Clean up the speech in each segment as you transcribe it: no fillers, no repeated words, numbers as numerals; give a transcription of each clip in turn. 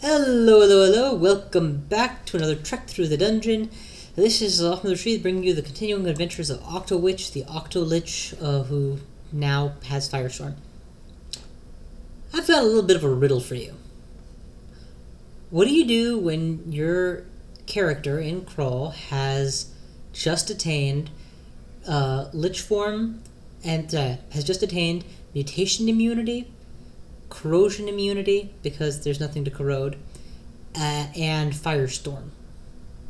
Hello, hello, hello, welcome back to another trek through the dungeon. This is OpPA bringing you the continuing adventures of Octowitch, the Octolich, who now has Firestorm. I've got a little bit of a riddle for you. What do you do when your character in Crawl has just attained Lich form and has just attained mutation immunity, corrosion immunity, because there's nothing to corrode, and Firestorm.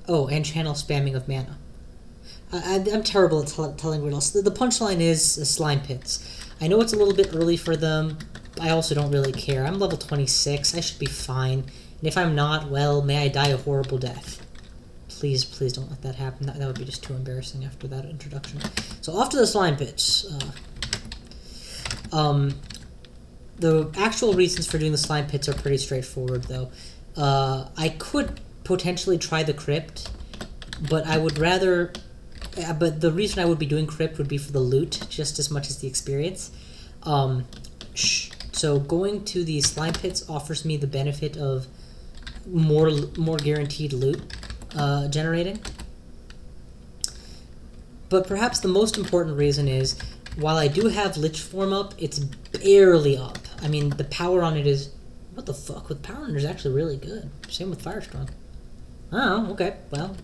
Oh, and channel spamming of mana. I'm terrible at telling riddles. The punchline is slime pits. I know it's a little bit early for them. I also don't really care. I'm level 26. I should be fine. And if I'm not, well, may I die a horrible death. Please, please don't let that happen. That would be just too embarrassing after that introduction. So off to the slime pits. The actual reasons for doing the slime pits are pretty straightforward, though. I could potentially try the crypt, but I would rather... but the reason I would be doing crypt would be for the loot, just as much as the experience. So going to the slime pits offers me the benefit of more guaranteed loot generating. But perhaps the most important reason is, while I do have Lich form up, it's barely up. I mean, the power on it is... What the fuck? With power on it is actually really good. Same with Firestorm. Oh, okay. Well,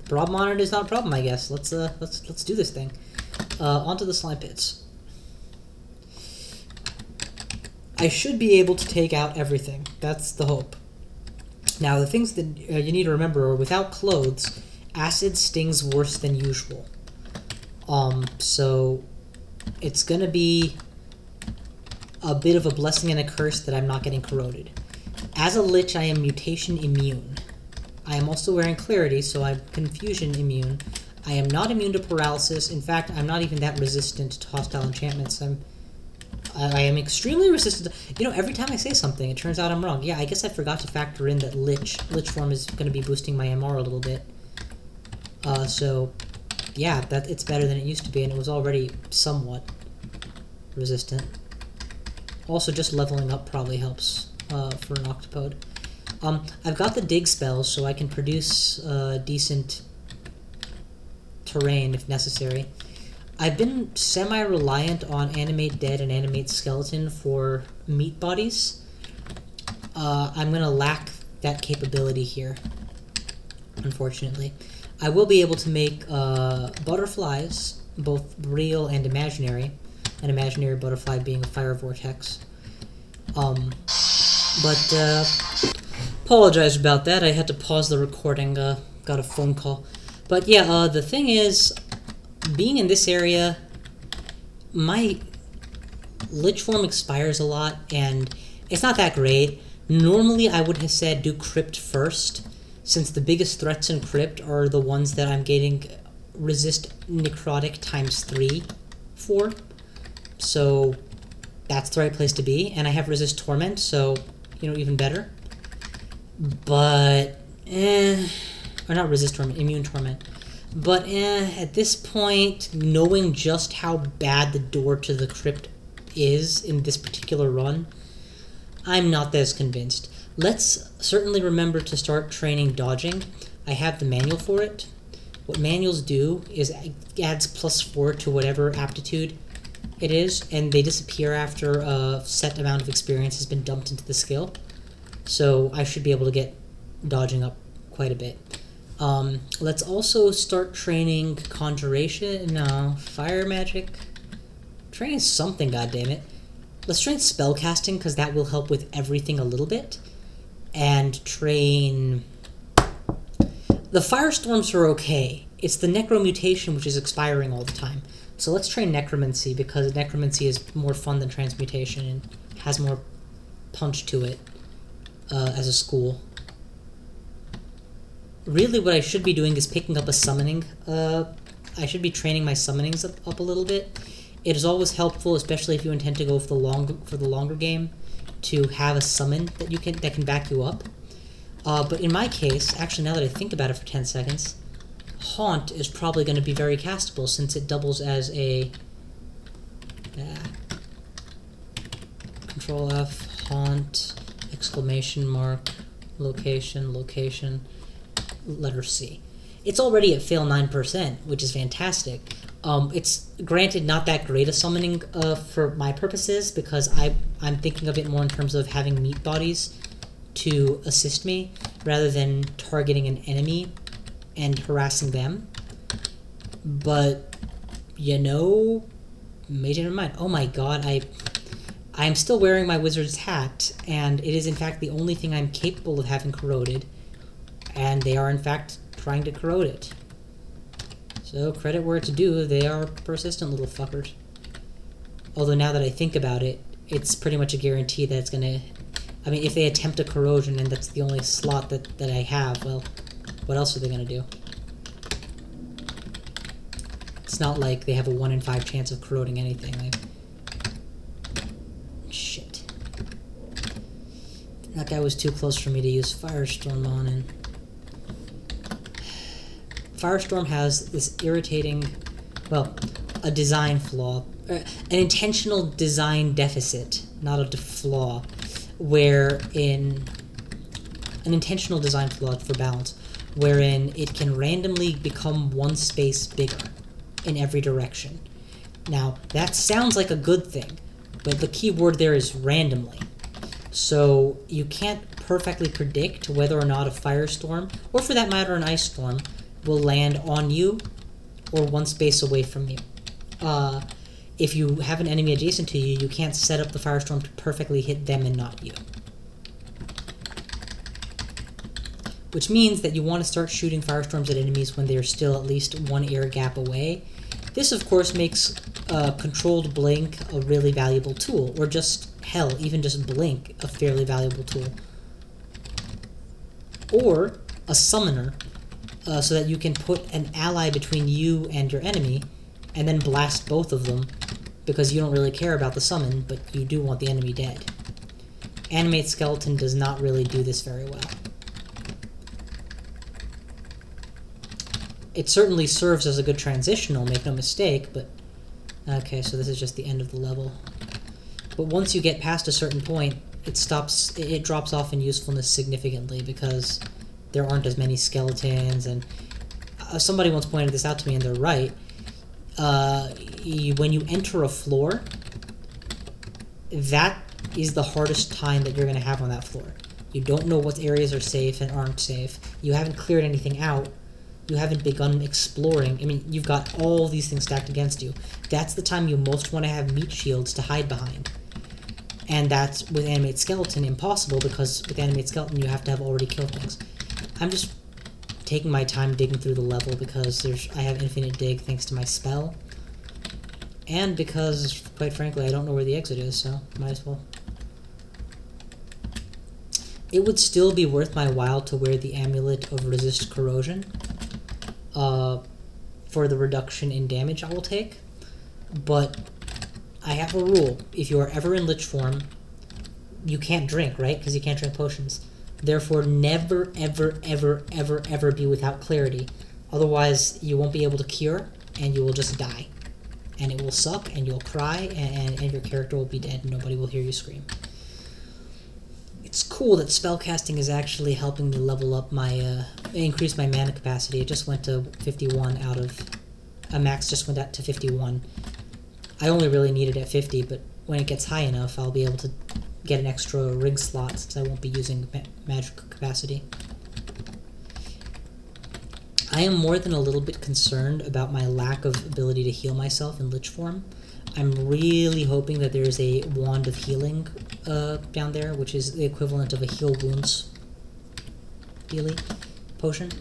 the problem on it is not a problem, I guess. Let's do this thing. Onto the slime pits. I should be able to take out everything. That's the hope. Now, the things that you need to remember are, without clothes, acid stings worse than usual. So it's gonna be a bit of a blessing and a curse that I'm not getting corroded. As a Lich, I am mutation immune. I am also wearing clarity, so I'm confusion immune. I am not immune to paralysis. In fact, I'm not even that resistant to hostile enchantments. I am extremely resistant. You know, every time I say something, it turns out I'm wrong. Yeah, I guess I forgot to factor in that Lich form is going to be boosting my MR a little bit. So yeah, it's better than it used to be, and it was already somewhat resistant. Also, just leveling up probably helps for an octopode. I've got the dig spells, so I can produce decent terrain if necessary. I've been semi-reliant on Animate Dead and Animate Skeleton for meat bodies. I'm going to lack that capability here, unfortunately. I will be able to make butterflies, both real and imaginary. An imaginary butterfly being a fire vortex. Apologize about that. I had to pause the recording. Got a phone call. But yeah, the thing is, being in this area, my Lich form expires a lot, and it's not that great. Normally, I would have said do Crypt first, since the biggest threats in Crypt are the ones that I'm getting resist necrotic ×3 for. So that's the right place to be, and I have resist torment, so, you know, even better. But, or not resist torment, immune torment. But, at this point, knowing just how bad the door to the crypt is in this particular run, I'm not as convinced. Let's certainly remember to start training dodging. I have the manual for it. What manuals do is it adds +4 to whatever aptitude it is, and they disappear after a set amount of experience has been dumped into the skill. So I should be able to get dodging up quite a bit. Let's also start training conjuration. No, fire magic. Training something, goddammit. Let's train spellcasting, because that will help with everything a little bit. And train... The firestorms are okay. It's the necromutation which is expiring all the time. So let's train necromancy, because necromancy is more fun than transmutation and has more punch to it as a school. Really, what I should be doing is picking up a summoning. I should be training my summonings up a little bit. It is always helpful, especially if you intend to go for the longer game, to have a summon that can back you up. But in my case, actually, now that I think about it for 10 seconds, Haunt is probably going to be very castable, since it doubles as a... Control F, Haunt, exclamation mark, location, location, letter C. It's already at fail 9%, which is fantastic. It's granted not that great a summoning for my purposes, because I'm thinking of it more in terms of having meat bodies to assist me, rather than targeting an enemy and harassing them. But, you know, never mind. Oh my god, I'm still wearing my wizard's hat, and it is in fact the only thing I'm capable of having corroded, and they are in fact trying to corrode it. So credit where it's due, they are persistent little fuckers. Although now that I think about it, it's pretty much a guarantee that it's gonna... I mean, if they attempt a corrosion and that's the only slot that I have, well, what else are they gonna do? It's not like they have a 1 in 5 chance of corroding anything. Shit. That guy was too close for me to use Firestorm on, and... Firestorm has this irritating, well, a design flaw, an intentional design deficit, not a flaw, wherein an intentional design flaw for balance, wherein it can randomly become 1 space bigger in every direction. Now, that sounds like a good thing, but the key word there is randomly. So you can't perfectly predict whether or not a firestorm, or for that matter an ice storm, will land on you or 1 space away from you. If you have an enemy adjacent to you, you can't set up the firestorm to perfectly hit them and not you. Which means that you want to start shooting firestorms at enemies when they're still at least 1 air gap away. This, of course, makes controlled blink a really valuable tool, or just, hell, even just blink a fairly valuable tool. Or a summoner, so that you can put an ally between you and your enemy, and then blast both of them, because you don't really care about the summon, but you do want the enemy dead. Animate Skeleton does not really do this very well. It certainly serves as a good transitional, make no mistake, but... Okay, so this is just the end of the level. But once you get past a certain point, it drops off in usefulness significantly, because there aren't as many skeletons, and somebody once pointed this out to me, and they're right. When you enter a floor, that is the hardest time that you're going to have on that floor. You don't know what areas are safe and aren't safe. You haven't cleared anything out. You haven't begun exploring. I mean, you've got all these things stacked against you. That's the time you most want to have meat shields to hide behind. And that's, with Animate Skeleton, impossible, because with Animate Skeleton you have to have already killed things. I'm just taking my time digging through the level because I have infinite dig thanks to my spell. And because, quite frankly, I don't know where the exit is, so might as well. It would still be worth my while to wear the Amulet of Resist Corrosion for the reduction in damage I will take, but I have a rule. If you are ever in Lich form, you can't drink, right? Because you can't drink potions. Therefore, never, ever, ever, ever, ever be without clarity. Otherwise, you won't be able to cure, and you will just die. And it will suck, and you'll cry, and your character will be dead, and nobody will hear you scream. It's cool that spellcasting is actually helping me level up my, increase my mana capacity. It just went to 51 out of... A max just went out to 51. I only really need it at 50, but when it gets high enough, I'll be able to get an extra rig slot, since I won't be using magic capacity. I am more than a little bit concerned about my lack of ability to heal myself in Lich form. I'm really hoping that there's a Wand of Healing down there, which is the equivalent of a Heal Wounds Healy potion,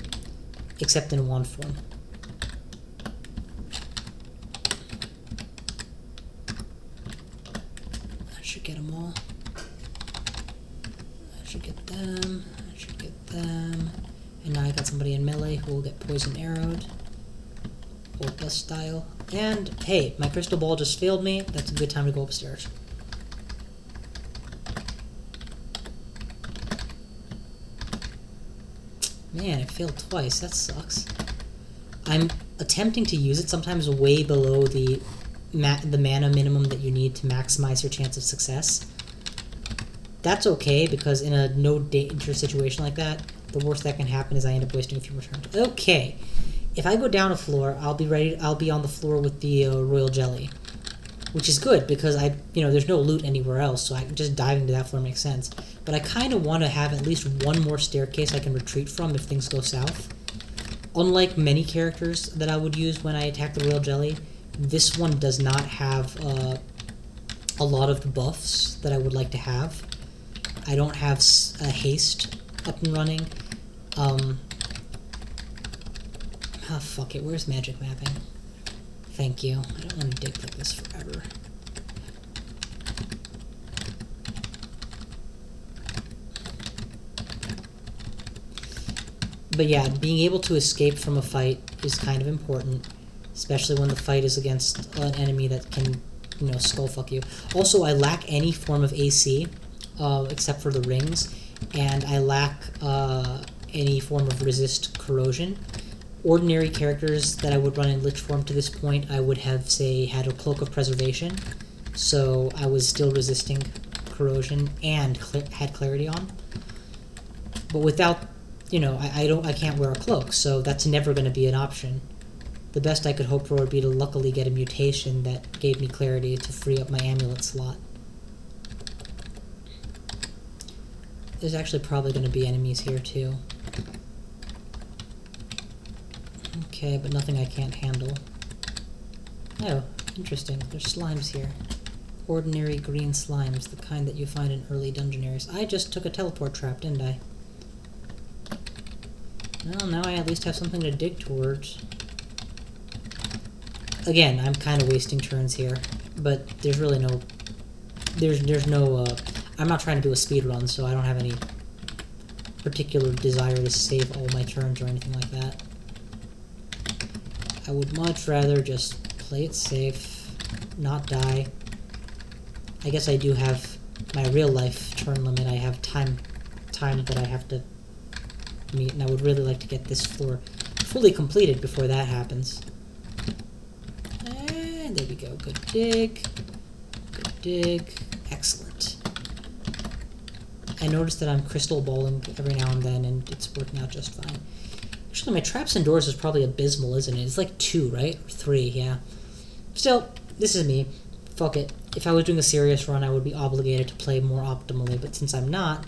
except in wand form. I should get them all. I should get them. I should get them. And now I got somebody in melee who will get poison arrowed. OpPA style. And, hey, my crystal ball just failed me. That's a good time to go upstairs. Man, it failed twice. That sucks. I'm attempting to use it sometimes way below the mana minimum that you need to maximize your chance of success. that's okay, because in a no danger situation like that, the worst that can happen is I end up wasting a few more turns. Okay, if I go down a floor, I'll be on the floor with the royal jelly, which is good because there's no loot anywhere else, so just diving to that floor makes sense. But I kind of want to have at least one more staircase I can retreat from if things go south. Unlike many characters that I would use when I attack the royal jelly, this one does not have a lot of the buffs that I would like to have. I don't have haste up and running. Fuck it. Where's magic mapping? Thank you. I don't want to dig like this forever. But yeah, being able to escape from a fight is kind of important, especially when the fight is against an enemy that can, skull fuck you. Also, I lack any form of AC, except for the rings, and I lack any form of resist corrosion. Ordinary characters that I would run in Lich form to this point, I would have, say, had a Cloak of Preservation, so I was still resisting corrosion and had clarity on. But without, I can't wear a cloak, so that's never going to be an option. The best I could hope for would be to luckily get a mutation that gave me clarity to free up my amulet slot. There's actually probably going to be enemies here too. Okay, but nothing I can't handle. Oh, interesting. There's slimes here. Ordinary green slimes, the kind that you find in early dungeon areas. I just took a teleport trap, didn't I? Well, now I at least have something to dig towards. Again, I'm kind of wasting turns here, but there's really no... There's no, I'm not trying to do a speed run, so I don't have any particular desire to save all my turns or anything like that. I would much rather just play it safe, not die. I guess I do have my real life turn limit. I have time that I have to meet, and I would really like to get this floor fully completed before that happens. And there we go. Good dig. Good dig. Excellent. I noticed that I'm crystal balling every now and then, and it's working out just fine. Actually, my traps and doors is probably abysmal, isn't it? It's like 2, right? Or 3, yeah. Still, this is me. Fuck it. If I was doing a serious run, I would be obligated to play more optimally, but since I'm not,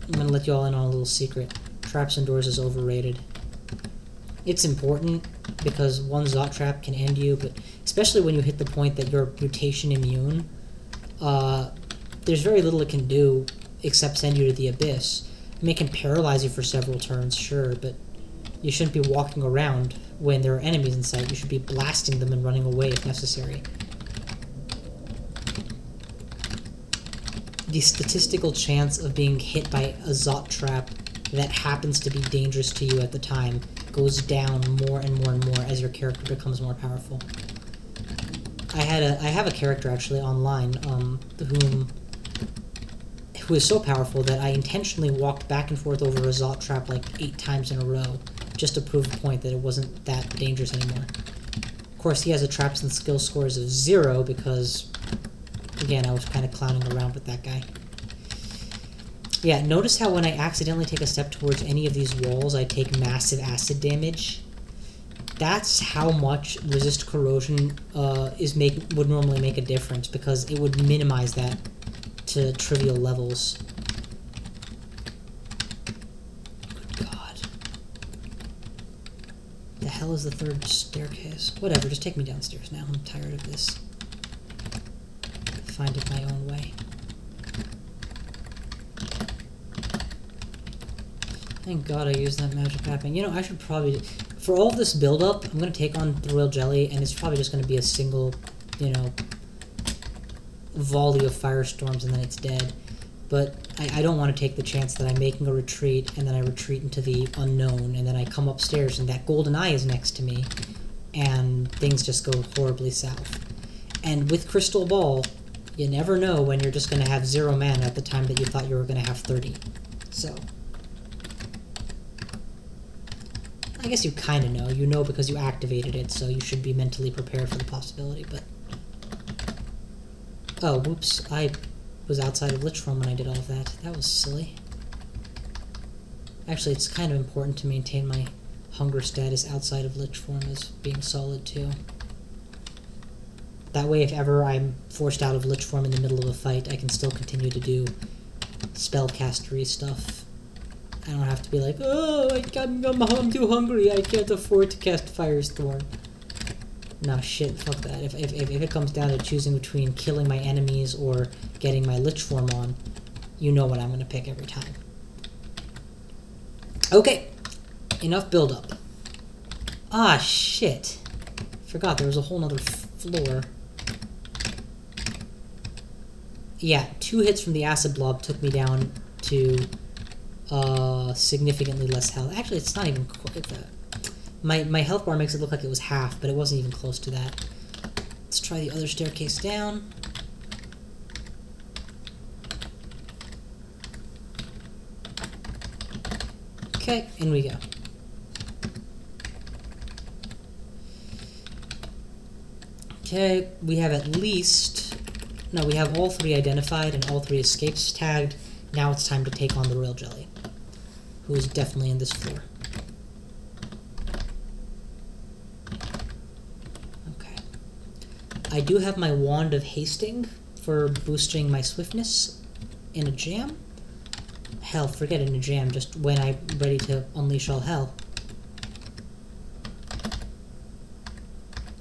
I'm gonna let you all in on a little secret. Traps and doors is overrated. It's important, because one Zot trap can end you, but especially when you hit the point that you're mutation immune, there's very little it can do except send you to the abyss. I mean, it can paralyze you for several turns, sure, but you shouldn't be walking around when there are enemies in sight. You should be blasting them and running away if necessary. The statistical chance of being hit by a Zot trap that happens to be dangerous to you at the time goes down more and more and more as your character becomes more powerful. I have a character actually online who is so powerful that I intentionally walked back and forth over a Zot trap like 8 times in a row just to prove the point that it wasn't that dangerous anymore. Of course, he has a traps and skill scores of 0 because, again, I was kind of clowning around with that guy. Yeah, notice how when I accidentally take a step towards any of these walls, I take massive acid damage. That's how much resist corrosion would normally make a difference, because it would minimize that to trivial levels. Good God. The hell is the 3rd staircase? Whatever, just take me downstairs now. I'm tired of this. Find it my own way. Thank God I used that magic mapping. I should probably... For all of this build-up, I'm going to take on the Royal Jelly, and it's probably just going to be a single, volley of firestorms and then it's dead. But I don't want to take the chance that I'm making a retreat, and then I retreat into the unknown, and then I come upstairs, and that golden eye is next to me, and things just go horribly south. And with Crystal Ball, you never know when you're just going to have 0 mana at the time that you thought you were going to have 30. So... I guess you kind of know. You know because you activated it, so you should be mentally prepared for the possibility, but... Oh, whoops. I was outside of Lich Form when I did all of that. That was silly. Actually, it's kind of important to maintain my hunger status outside of Lich Form as being solid too. That way, if ever I'm forced out of Lich Form in the middle of a fight, I can still continue to do spellcastery stuff. I don't have to be like, oh, I'm too hungry, I can't afford to cast Firestorm. No, shit, fuck that. If it comes down to choosing between killing my enemies or getting my Lich Form on, you know what I'm going to pick every time. Okay, enough build-up. Ah, shit. Forgot there was a whole nother floor. Yeah, 2 hits from the acid blob took me down to significantly less health. Actually, it's not even quite that. My health bar makes it look like it was half, but it wasn't even close to that. Let's try the other staircase down. Okay, in we go. Okay, we have at least... No, we have all 3 identified and all 3 escapes tagged. Now it's time to take on the Royal Jelly, who is definitely in this floor. Okay. I do have my Wand of Hasting for boosting my swiftness in a jam. Hell, forget in a jam, just when I'm ready to unleash all hell.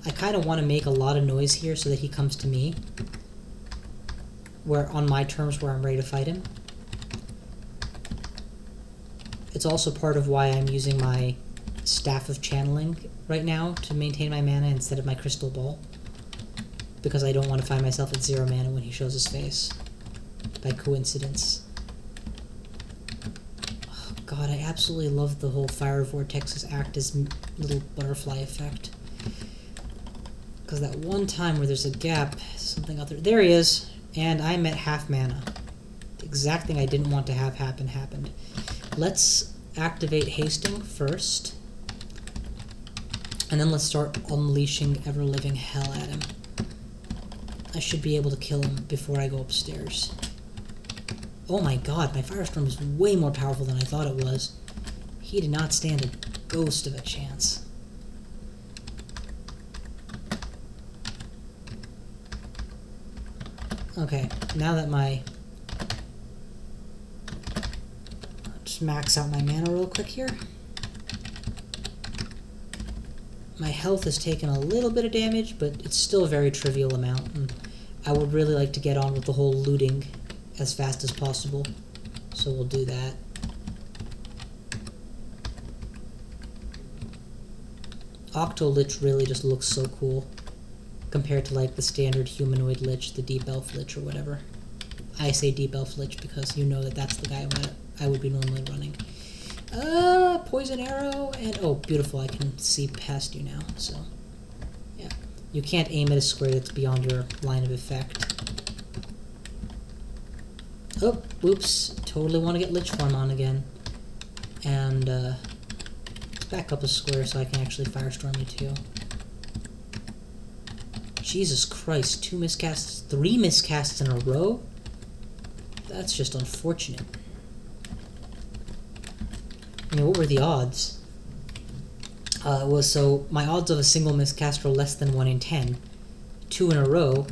I kind of want to make a lot of noise here so that he comes to me, where on my terms where I'm ready to fight him. It's also part of why I'm using my Staff of Channeling right now to maintain my mana instead of my Crystal Ball, because I don't want to find myself at 0 mana when he shows his face, by coincidence. Oh god, I absolutely love the whole Fire Vortexes act as little butterfly effect. Because that one time where there's a gap, something out there... There he is! And I'm at half mana. The exact thing I didn't want to have happen happened. Let's activate Hasting first. And then let's start unleashing ever-living hell at him. I should be able to kill him before I go upstairs. Oh my god, my Firestorm is way more powerful than I thought it was. He did not stand a ghost of a chance. Okay, now that just max out my mana real quick here. My health has taken a little bit of damage, but it's still a very trivial amount, and I would really like to get on with the whole looting as fast as possible, so we'll do that. Octo-Lich really just looks so cool, compared to like the standard humanoid Lich, the Deep Elf Lich or whatever. I say Deep Elf Lich because you know that that's the guy I would be normally running. Poison Arrow, and oh, beautiful, I can see past you now, so yeah. You can't aim at a square that's beyond your line of effect. Oh, whoops, totally want to get Lich Form on again. And, let's back up a square so I can actually Firestorm you too. Jesus Christ, 2 miscasts, 3 miscasts in a row? That's just unfortunate. I mean, what were the odds? So my odds of a single miscast were less than 1 in 10. 2 in a row,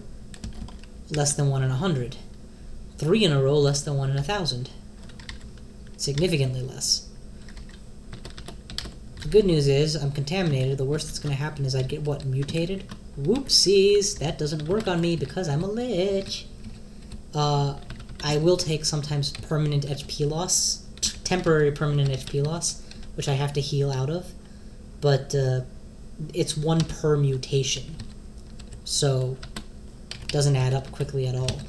less than 1 in 100. 3 in a row, less than 1 in 1,000. Significantly less. The good news is, I'm contaminated. The worst that's going to happen is I'd get, what, mutated? Whoopsies! That doesn't work on me because I'm a Lich. I will take sometimes permanent HP loss. Temporary permanent HP loss, which I have to heal out of. But, it's 1 per mutation. So, it doesn't add up quickly at all.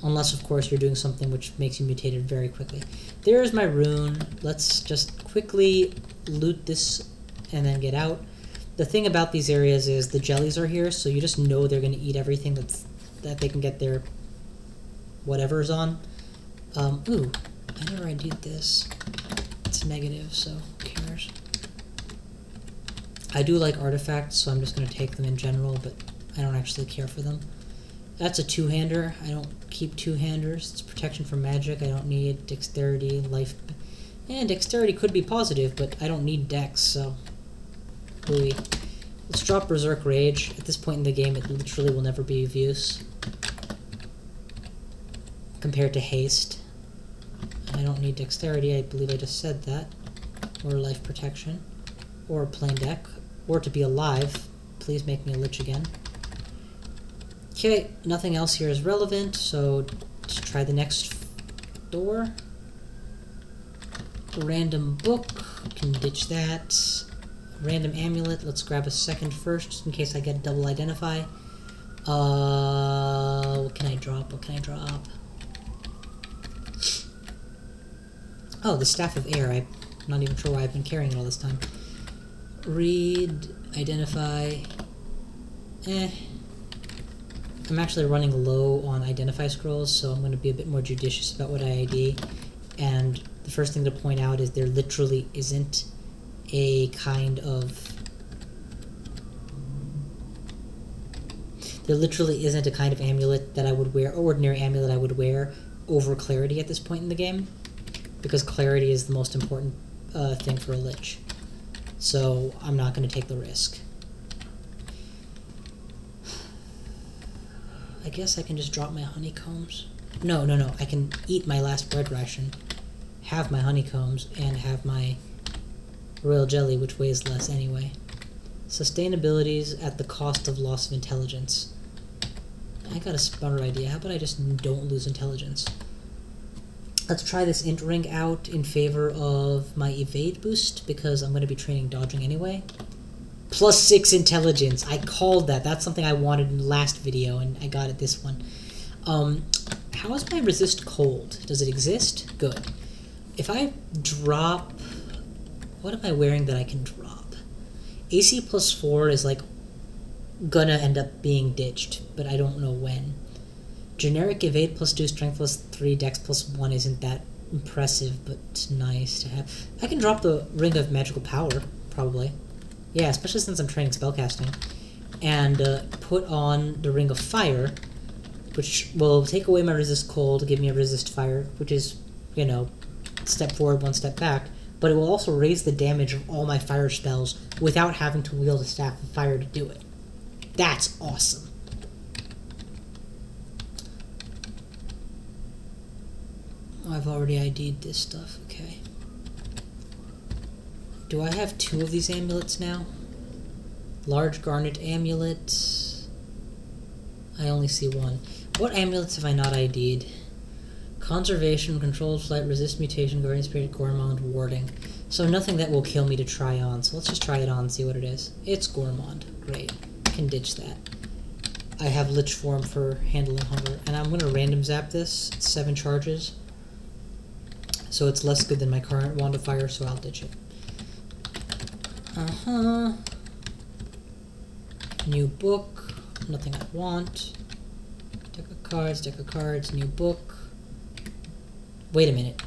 Unless, of course, you're doing something which makes you mutated very quickly. There's my rune. Let's just quickly loot this and then get out. The thing about these areas is the jellies are here, so you just know they're going to eat everything that they can get their whatever's on. Ooh, I never ID'd this. It's negative, so who cares? I do like artifacts, so I'm just going to take them in general, but I don't actually care for them. That's a two-hander. I don't keep two-handers. It's protection from magic. I don't need dexterity, life... And dexterity could be positive, but I don't need dex, so... Ooey. Let's drop Berserk Rage. At this point in the game, it literally will never be of use. Compared to Haste. I don't need dexterity. I believe I just said that. Or life protection. Or plain deck. Or to be alive. Please make me a lich again. Okay, nothing else here is relevant, so let's try the next door. A random book, can ditch that. Random amulet, let's grab a second first, just in case I get a double identify. What can I drop? What can I drop? Oh, the Staff of Air. I'm not even sure why I've been carrying it all this time. Read, identify. I'm actually running low on identify scrolls, so I'm going to be a bit more judicious about what I ID. And the first thing to point out is there literally isn't a kind of... There literally isn't a kind of amulet that I would wear, ordinary amulet I would wear, over clarity at this point in the game. Because clarity is the most important thing for a lich. So I'm not going to take the risk. I guess I can just drop my honeycombs. No. I can eat my last bread ration, have my honeycombs, and have my royal jelly, which weighs less anyway. Sustainabilities at the cost of loss of intelligence. I got a smarter idea. How about I just don't lose intelligence? Let's try this int ring out in favor of my evade boost, because I'm going to be training dodging anyway. +6 intelligence. I called that. That's something I wanted in the last video, and I got it this one. How is my resist cold? Does it exist? Good. If I drop... What am I wearing that I can drop? AC +4 is, like, gonna end up being ditched, but I don't know when. Generic evade +2, strength +3, dex +1 isn't that impressive, but it's nice to have. I can drop the Ring of Magical Power, probably. Yeah, especially since I'm training spellcasting. And put on the Ring of Fire, which will take away my resist cold, give me a resist fire, which is, you know, step forward, one step back. But it will also raise the damage of all my fire spells without having to wield a Staff of Fire to do it. That's awesome. Oh, I've already ID'd this stuff, okay. Do I have 2 of these amulets now? Large Garnet Amulet. I only see 1. What amulets have I not ID'd? Conservation, Controlled Flight, Resist Mutation, Guardian Spirit, Gourmand, Warding. So nothing that will kill me to try on, so let's just try it on and see what it is. It's Gourmand. Great. Can ditch that. I have Lich Form for handling hunger, and I'm going to random zap this. It's 7 charges. So it's less good than my current Wand of Fire, so I'll ditch it. New book. Nothing I want. Deck of cards, new book. Wait a minute.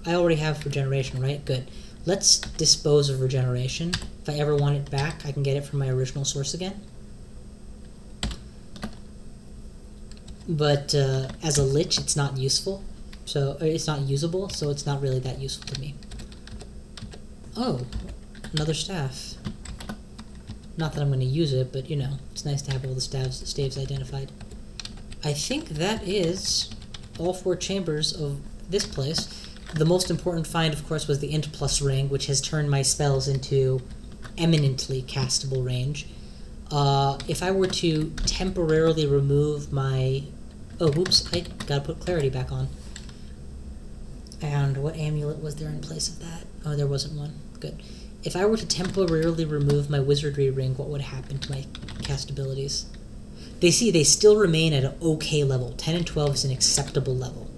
I already have regeneration, right? Good. Let's dispose of regeneration. If I ever want it back, I can get it from my original source again. But as a lich, it's not useful. So it's not usable, so it's not really that useful to me. Oh, another staff. Not that I'm going to use it, but you know, it's nice to have all the staves identified. I think that is all 4 chambers of this place. The most important find, of course, was the Int Plus ring, which has turned my spells into eminently castable range. If I were to temporarily remove my... Oh, whoops, I gotta put clarity back on. And what amulet was there in place of that? Oh, there wasn't one. Good. If I were to temporarily remove my wizardry ring, what would happen to my cast abilities? They still remain at an okay level. 10 and 12 is an acceptable level.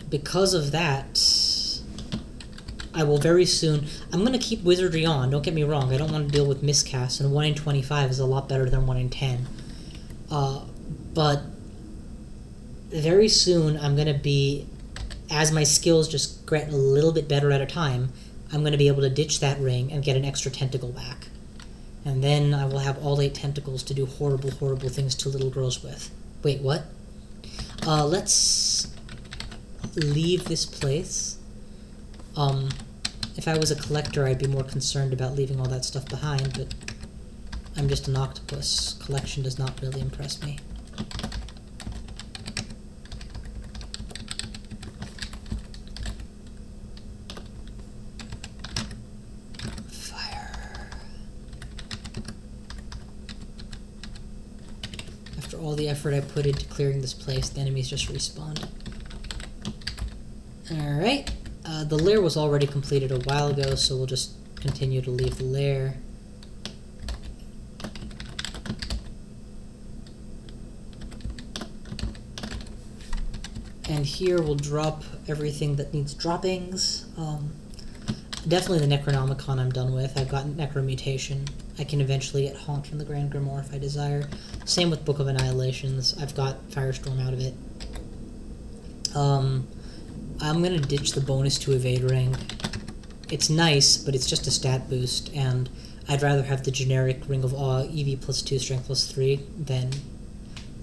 Because of that, I will very soon... I'm going to keep wizardry on, don't get me wrong. I don't want to deal with miscasts, and 1 in 25 is a lot better than 1 in 10. But very soon I'm going to be, as my skills just get a little bit better at a time, I'm going to be able to ditch that ring and get an extra tentacle back. And then I will have all 8 tentacles to do horrible, horrible things to little girls with. Wait, what? Let's leave this place. If I was a collector, I'd be more concerned about leaving all that stuff behind, but I'm just an octopus. Collection does not really impress me. All the effort I put into clearing this place, the enemies just respawned. Alright, the lair was already completed a while ago, so we'll just continue to leave the lair. And here we'll drop everything that needs droppings. Definitely the Necronomicon I'm done with. I've got Necromutation. I can eventually get Haunt from the Grand Grimoire if I desire. Same with Book of Annihilations. I've got Firestorm out of it. I'm gonna ditch the bonus to Evade Ring. It's nice, but it's just a stat boost, and I'd rather have the generic Ring of Awe, EV plus 2, Strength plus 3, than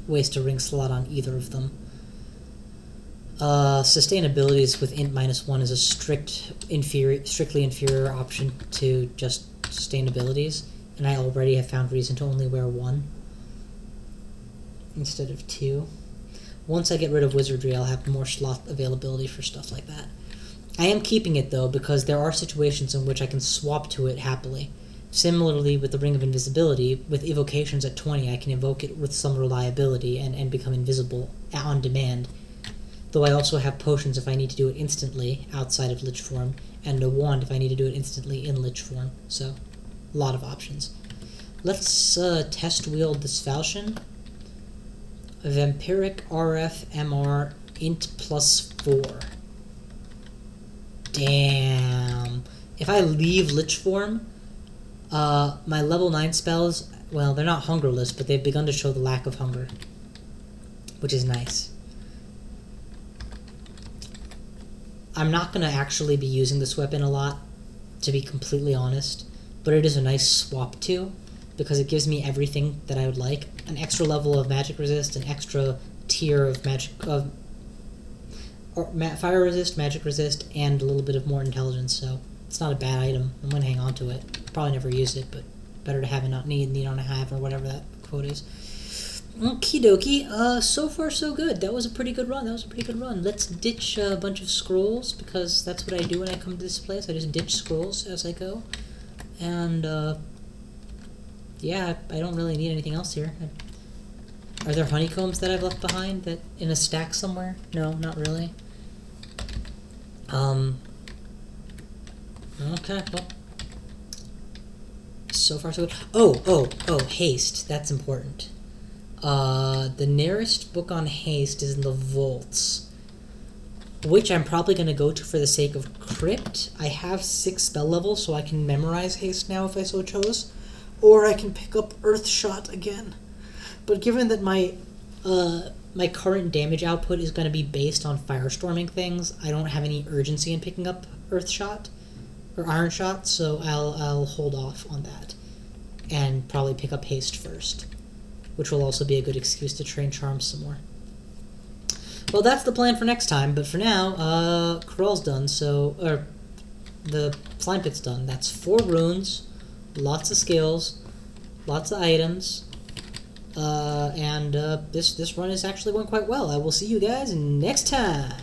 waste a ring slot on either of them. Sustainabilities with int -1 is a strictly inferior option to just sustainabilities, and I already have found reason to only wear 1 instead of 2. Once I get rid of wizardry, I'll have more slot availability for stuff like that. I am keeping it though because there are situations in which I can swap to it happily. Similarly with the Ring of Invisibility, with evocations at 20, I can evoke it with some reliability and become invisible on demand. Though I also have potions if I need to do it instantly outside of Lich form, and a wand if I need to do it instantly in Lich form. So, a lot of options. Let's test wield this falchion. Vampiric RF MR int +4. Damn. If I leave Lich form, my level 9 spells, well, they're not hungerless, but they've begun to show the lack of hunger, which is nice. I'm not going to actually be using this weapon a lot, to be completely honest, but it is a nice swap to, because it gives me everything that I would like. An extra level of magic resist, an extra tier of fire resist, magic resist, and a little bit of more intelligence, so it's not a bad item. I'm going to hang on to it. Probably never use it, but better to have and not need on a have, or whatever that quote is. Okie dokie, so far so good. That was a pretty good run. Let's ditch a bunch of scrolls, because that's what I do when I come to this place. I just ditch scrolls as I go. And, yeah, I don't really need anything else here. Are there honeycombs that I've left behind that in a stack somewhere? No, not really. Okay, well. So far so good. Oh, haste. That's important. The nearest book on haste is in the vaults, which I'm probably going to go to for the sake of crypt. I have 6 spell levels, so I can memorize haste now if I so chose, or I can pick up Earthshot again. But given that my current damage output is going to be based on firestorming things, I don't have any urgency in picking up Earthshot or Iron Shot, so I'll hold off on that and probably pick up haste first, which will also be a good excuse to train charms some more. Well, that's the plan for next time, but for now, Corral's done, or the slime pit's done. That's 4 runes, lots of skills, lots of items, and this run is actually going quite well. I will see you guys next time!